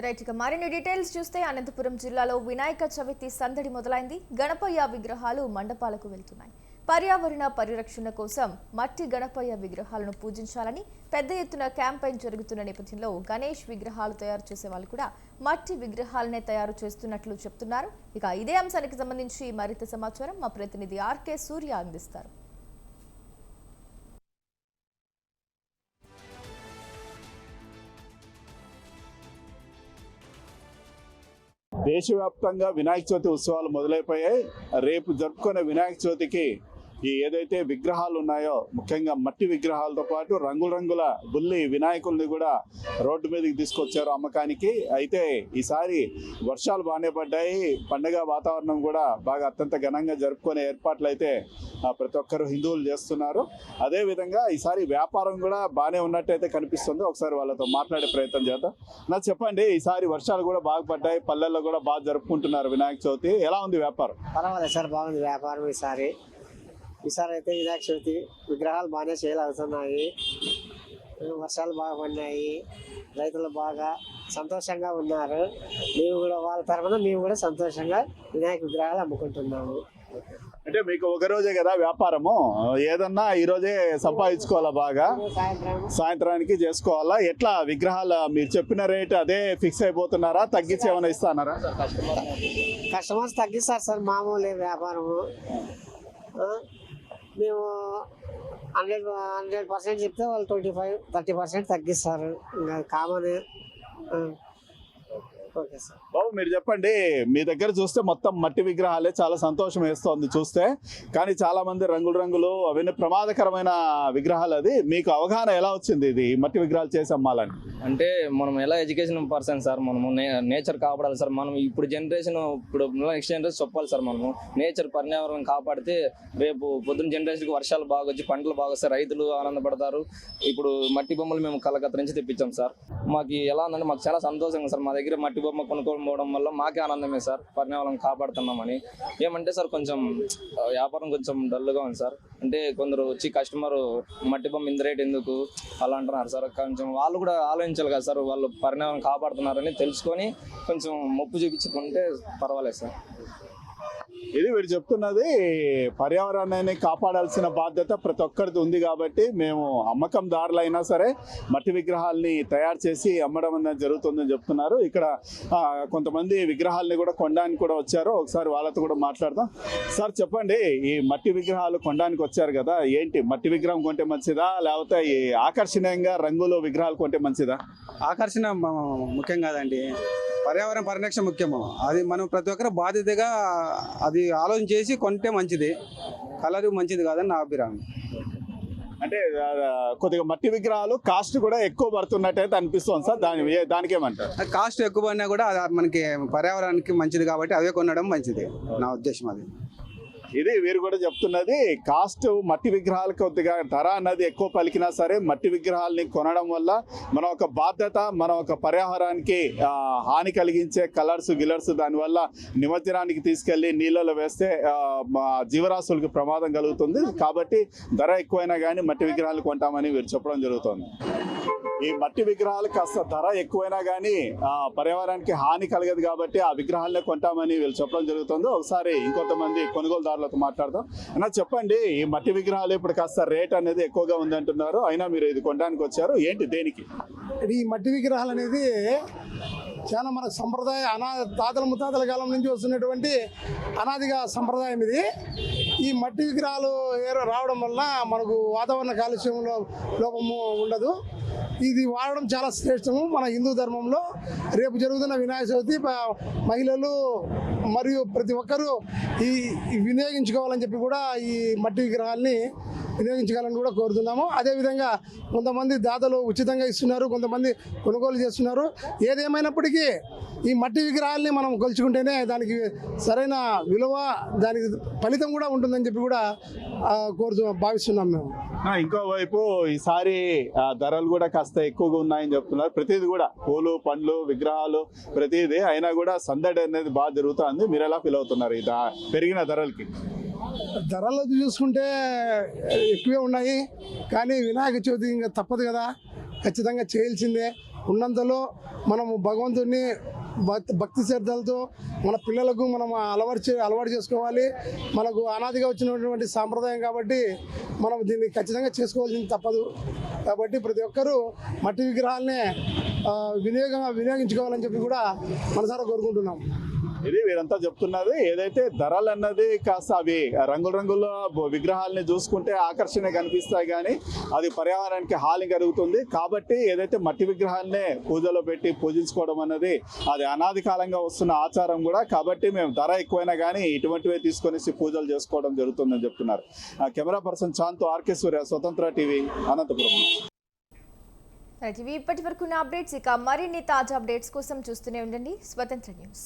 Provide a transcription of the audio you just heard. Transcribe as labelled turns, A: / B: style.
A: Right ఇక మరిన్ని details చూస్తే అనంతపురం జిల్లాలో వినాయక చవితి సందడి మొదలైంది. గణపయ్య విగ్రహాలు మండపాలకు వెళ్తున్నాయి. పర్యావరణ పరిరక్షణ కోసం మట్టి గణపయ్య విగ్రహాలను పూజించాలని పెద్ద ఎత్తున క్యాంపెయిన్ జరుగుతున్న నేపథ్యంలో గణేష్ విగ్రహాలు తయారు చేసే వాళ్ళు కూడా మట్టి విగ్రహాలనే తయారు చేస్తున్నట్లు చెప్తున్నారు. ఇక ఇదే అంశానికి సంబంధించి మరింత సమాచారం మా ప్రతినిధి ఆర్కే సూర్య అందిస్తారు.
B: దేశవ్యాప్తంగా వినాయక చవితి ఉత్సవాలు మొదలైపోయాయి. రేపు జరుపుకునే వినాయక చవితికి ఈ ఏదైతే విగ్రహాలు ఉన్నాయో, ముఖ్యంగా మట్టి విగ్రహాలతో పాటు రంగుల బుల్లి వినాయకుల్ని కూడా రోడ్డు మీదకి తీసుకొచ్చారు అమ్మకానికి. అయితే ఈసారి వర్షాలు బాగానే పడ్డాయి. పండుగ వాతావరణం కూడా బాగా అత్యంత ఘనంగా జరుపుకునే ఏర్పాట్లు అయితే ప్రతి ఒక్కరు హిందువులు చేస్తున్నారు. అదేవిధంగా ఈసారి వ్యాపారం కూడా బాగానే ఉన్నట్టయితే కనిపిస్తుంది. ఒకసారి వాళ్ళతో మాట్లాడే ప్రయత్నం చేద్దాం. నాకు చెప్పండి, ఈసారి వర్షాలు కూడా బాగా పడ్డాయి, పల్లెల్లో కూడా బాగా జరుపుకుంటున్నారు వినాయక చవితి. ఎలా ఉంది వ్యాపారం?
C: పర్వాలేదు సార్, బాగుంది వ్యాపారం. ఈసారి అయితే వినాయక చవితి విగ్రహాలు బాగానే సేల్ అవుతున్నాయి. వర్షాలు బాగా పడినాయి, రైతులు బాగా సంతోషంగా ఉన్నారు. మేము కూడా వాళ్ళ తరఫున మేము కూడా సంతోషంగా వినాయక విగ్రహాలు అమ్ముకుంటున్నాము.
B: అంటే మీకు ఒక రోజే కదా వ్యాపారము, ఏదన్నా ఈ రోజే సంపాదించుకోవాలా, బాగా సాయంత్రానికి చేసుకోవాలా? ఎట్లా విగ్రహాలు మీరు చెప్పిన రేట్ అదే ఫిక్స్ అయిపోతున్నారా, తగ్గించి ఏమైనా ఇస్తున్నారా?
C: కస్టమర్స్ తగ్గిస్తారు సార్, మామూలు వ్యాపారము. మేము 100% చెప్తే వాళ్ళు 25-30% తగ్గిస్తారు. ఇంకా కామన్. Okay sir.
B: బాబు మీరు చెప్పండి, మీ దగ్గర చూస్తే మొత్తం మట్టి విగ్రహాలే, చాలా సంతోషం వేస్తోంది చూస్తే. కానీ చాలా మంది రంగులు అవన్నీ ప్రమాదకరమైన విగ్రహాలు. అది మీకు అవగాహన ఎలా వచ్చింది ఇది మట్టి విగ్రహాలు చేసి అమ్మాలని?
D: అంటే మనం ఎలా ఎడ్యుకేషన్ పర్సన్ సార్, మనము నేచర్ కాపాడాలి సార్. మనం ఇప్పుడు నెక్స్ట్ జనరేషన్ చెప్పాలి సార్. మనము నేచర్ పర్యావరణం కాపాడితే రేపు పొద్దున్న జనరేషన్కి వర్షాలు బాగా వచ్చి పంటలు బాగా వస్తాయి, రైతులు ఆనందపడతారు. ఇప్పుడు మట్టి బొమ్మలు మేము కలకత్తా నుంచి తెప్పించాం సార్. మాకు ఎలా ఉందంటే మాకు చాలా సంతోషంగా సార్. మా దగ్గర మట్టి బొమ్మ కొనుక్కోవడం వల్ల మాకే ఆనందమే సార్, పర్యావరణం కాపాడుతున్నామని. ఏమంటే సార్ కొంచెం వ్యాపారం కొంచెం డల్గా ఉంది సార్. అంటే కొందరు వచ్చి కస్టమర్ మట్టి బొమ్మ ఇంత రేట్ ఎందుకు అలా అంటున్నారు సార్. కొంచెం వాళ్ళు కూడా ఆలోచించాలి కదా సార్, వాళ్ళు పర్యావరణం కాపాడుతున్నారని తెలుసుకొని కొంచెం మొప్పు చూపించుకుంటే పర్వాలేదు సార్.
B: ఇది వీరు చెప్తున్నది. పర్యావరణాన్ని కాపాడాల్సిన బాధ్యత ప్రతి ఒక్కరిది ఉంది కాబట్టి మేము అమ్మకందారులైనా సరే మట్టి విగ్రహాలని తయారు చేసి అమ్మడం అనేది జరుగుతుందని చెప్తున్నారు. ఇక్కడ కొంతమంది విగ్రహాలని కూడా కొనడానికి కూడా వచ్చారు. ఒకసారి వాళ్ళతో కూడా మాట్లాడదాం. సార్ చెప్పండి, ఈ మట్టి విగ్రహాలు కొనడానికి వచ్చారు కదా, ఏంటి మట్టి విగ్రహం కొంటే మంచిదా, లేకపోతే ఈ ఆకర్షణీయంగా రంగులు విగ్రహాలు కొంటే మంచిదా?
E: ఆకర్షణ ముఖ్యం కాదండి, పర్యావరణ పరిరక్షణ ముఖ్యము. అది మనం ప్రతి ఒక్కరు బాధ్యతగా అది ఆలోచన చేసి కొంటే మంచిది. కలర్ మంచిది కాదని నా అభిప్రాయం.
B: అంటే కొద్దిగా మట్టి విగ్రహాలు కాస్ట్ కూడా ఎక్కువ పడుతున్నట్టయితే అనిపిస్తుంది సార్, దానికేమంటారు?
E: కాస్ట్ ఎక్కువ పడినా కూడా మనకి పర్యావరణానికి మంచిది కాబట్టి అవే కొనడం మంచిది, నా ఉద్దేశం అది.
B: ఇది వీరు కూడా చెప్తున్నది. కాస్ట్ మట్టి విగ్రహాలు కొద్దిగా ధర అన్నది ఎక్కువ పలికినా సరే మట్టి విగ్రహాలని కొనడం వల్ల మన ఒక బాధ్యత, మన ఒక పర్యావరణానికి హాని కలిగించే గిలర్స్ దానివల్ల నిమజ్జనానికి తీసుకెళ్లి నీళ్ళలో వేస్తే జీవరాశులకు ప్రమాదం కలుగుతుంది. కాబట్టి ధర ఎక్కువైనా కానీ మట్టి విగ్రహాలు కొంటామని వీరు చెప్పడం జరుగుతుంది. ఈ మట్టి విగ్రహాలు కాస్త ధర ఎక్కువైనా కానీ పర్యావరణానికి హాని కలగదు కాబట్టి ఆ విగ్రహాలనే కొంటామని వీళ్ళు చెప్పడం జరుగుతుంది. ఒకసారి ఇంకొంతమంది కొనుగోలుదారులతో మాట్లాడదాం. అన్నా చెప్పండి, ఈ మట్టి విగ్రహాలు ఇప్పుడు కాస్త రేట్ అనేది ఎక్కువగా ఉంది అంటున్నారు, అయినా మీరు ఇది కొనడానికి వచ్చారు, ఏంటి దేనికి?
F: ఈ మట్టి విగ్రహాలు అనేది చాలా మన సంప్రదాయ తాతల ముత్తాతల కాలం నుంచి వస్తున్నటువంటి అనాదిగా సంప్రదాయం ఇది. ఈ మట్టి విగ్రహాలు రావడం వల్ల మనకు వాతావరణ కాలుష్యంలో లోపము ఉండదు. ఇది వాడడం చాలా శ్రేష్టము మన హిందూ ధర్మంలో. రేపు జరుగుతున్న వినాయక చవితి మహిళలు మరియు ప్రతి ఒక్కరూ ఈ వినియోగించుకోవాలని చెప్పి కూడా ఈ మట్టి విగ్రహాలని వినియోగించాలని కూడా కోరుతున్నాము. అదేవిధంగా కొంతమంది దాతలు ఉచితంగా ఇస్తున్నారు, కొంతమంది కొనుగోలు చేస్తున్నారు. ఏదేమైనప్పటికీ ఈ మట్టి విగ్రహాలని మనం కొలుచుకుంటేనే దానికి సరైన విలువ, దానికి ఫలితం కూడా ఉంటుందని చెప్పి కూడా భావిస్తున్నాం మేము.
B: ఇంకోవైపు ఈసారి ధరలు కూడా కాస్త ఎక్కువగా ఉన్నాయని చెప్తున్నారు. ప్రతిదీ కూడా పూలు, పండ్లు, విగ్రహాలు ప్రతిదీ అయినా కూడా సందడి అనేది బాగా జరుగుతుంది. మీరు ఎలా ఫీల్ అవుతున్నారు ఈ పెరిగిన ధరలకి?
F: ధరలు చూసుకుంటే ఎక్కువే ఉన్నాయి, కానీ వినాయక చవితి ఇంకా తప్పదు కదా, ఖచ్చితంగా చేయాల్సిందే. ఉన్నంతలో మనము భగవంతుడిని భక్తి శ్రద్ధలతో మన పిల్లలకు మనం అలవాటు చేసుకోవాలి. మనకు అనాదిగా వచ్చినటువంటి సాంప్రదాయం కాబట్టి మనం దీన్ని ఖచ్చితంగా చేసుకోవాల్సింది తప్పదు. కాబట్టి ప్రతి ఒక్కరూ మట్టి విగ్రహాలనే వినియోగించుకోవాలని చెప్పి కూడా మనసారా కోరుకుంటున్నాం.
B: ఇది వీరంతా చెప్తున్నది. ఏదైతే ధరలు అన్నది కాస్త అవి రంగుల విగ్రహాలని చూసుకుంటే ఆకర్షణ కనిపిస్తాయి, కానీ అది పర్యావరణానికి హాని కలుగుతుంది. కాబట్టి ఏదైతే మట్టి విగ్రహాలనే పూజలో పెట్టి పూజించుకోవడం అన్నది అది అనాది కాలంగా వస్తున్న ఆచారం కూడా. కాబట్టి మేము ధర ఎక్కువైనా కానీ ఇటువంటివే తీసుకొనేసి పూజలు చేసుకోవడం జరుగుతుందని చెప్తున్నారు. కెమెరా పర్సన్ చాంతో, ఆర్కే సూర్య, స్వతంత్ర టీవీ, అనంతపురం.
A: ఇప్పటి వరకు అప్డేట్స్. ఇక మరిన్ని తాజా అప్డేట్స్ కోసం చూస్తూనే ఉండండి స్వతంత్ర న్యూస్.